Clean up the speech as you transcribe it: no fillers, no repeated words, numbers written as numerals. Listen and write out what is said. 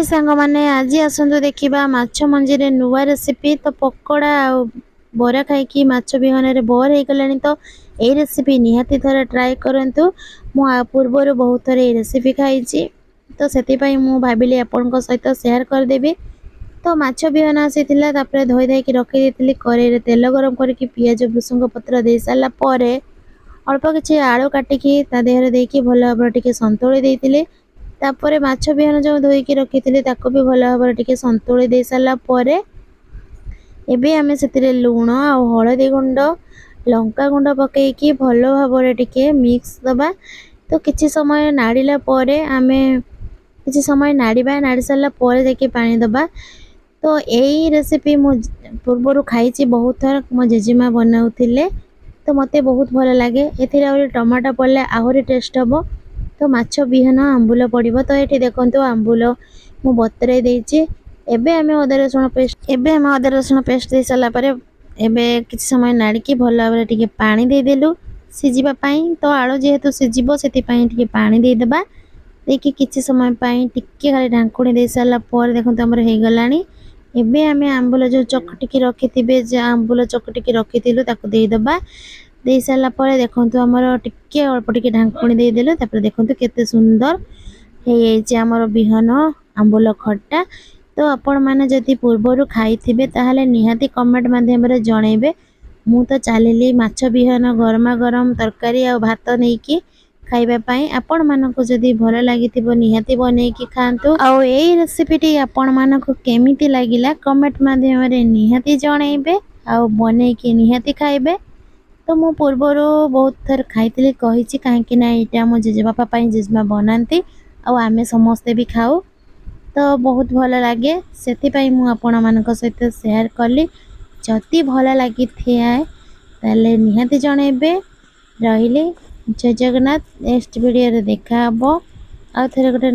हाय सांग माने आज आसतु देखा माछ मंजी रे नुआ रेसिपी। तो पकोड़ा आ बरा खाई माछ बिहन रे बोर हो गलानी। तो ये रेसिपी निहाती थर ट्राए करंतु। मु पूर्वर बहुत थर ये रेसिपी खाई, तो से भाविली आपण सहित शेयर करदेवी। तो माछ बिहन आसी धोई धाई रखी कड़े तेल गरम करके पियाज भृसंग पत्र दे सारा पर अल्प किसी आलू काटिकी देहरे देकी भल भाव टे संतुली देते। तापर माछ बिहन जो धोईकी रखी भी भल भाव टे संतुली दे सारा पर एबे आमे से लुण आ हलदी गुंड लंका गुंड पकईकी भल भाव टे मिक्स दबा। तो किछि समय नाड़ीला पर आमे किछि समय नाड़ीबा, नाड़ी सारा पर जाके पानी दबा। तो यही रेसिपी मु पूर्वर खाई बहुत थर मो जेजेमा बनाउथिले, तो मते बहुत भल लगे। एथिरे टमाटो पड़ले आहरी टेस्ट हम। तो माछ बिहन आंबुल पड़ो। तो ये देखो आंबुल मु बतरे देइछि। एबे आमे अदा रसुण पेस्ट दे सारा पर एबे किछि समय नाड़ीकी भल भाव टिके पानी दे देलु सिजिबा पई। तो आलू जेहेतु सिजिबो सेति पई टिके पानी दे देबा। देखि किछि समय पई टिके खाली ढांकुणी दे सारा पर देखो हमर हे गलानी। एबे आमे आंबुल जो चकटिकी रखिथिबे, जे आंबुल चकटिकी रखिथिलु ताको दे देबा। दे सारा पर देखंतु हमर टिके अल्प टिके ढांकुणी दे देलु। तापर देखंतु केते सुंदर हे जे हमर बिहन आंबुल खट्टा। तो आपण माने जदि पूर्वरु खाइथिबे ताहाले निहाती कमेंट माध्यम रे जणैबे। मु तो चालिली माछ बिहन गरमा गरम तरकारी आ भात नेकी खाइबा पई। आपण मानको जदि भल लागिथिबो निहाती बनेकी खांतु। आ एई रेसिपीटी आपण मानको केमिति लागिला कमेंट माध्यम रे निहाती जणैबे आ बनेकी निहाती खाइबे। तो मु पूर्वर बहुत थर खाई कही कहीं यहाँ मो जेजेबापा जेजेमा बनाती आमे समस्ते भी खाऊ। तो बहुत भल लगे से आपण मान सहित शेयर कली। जदि भल लगी ताले निहाती जणैबे। रहिले जय जगन्नाथ। नेक्स्ट वीडियो देखा आ थरे गोटे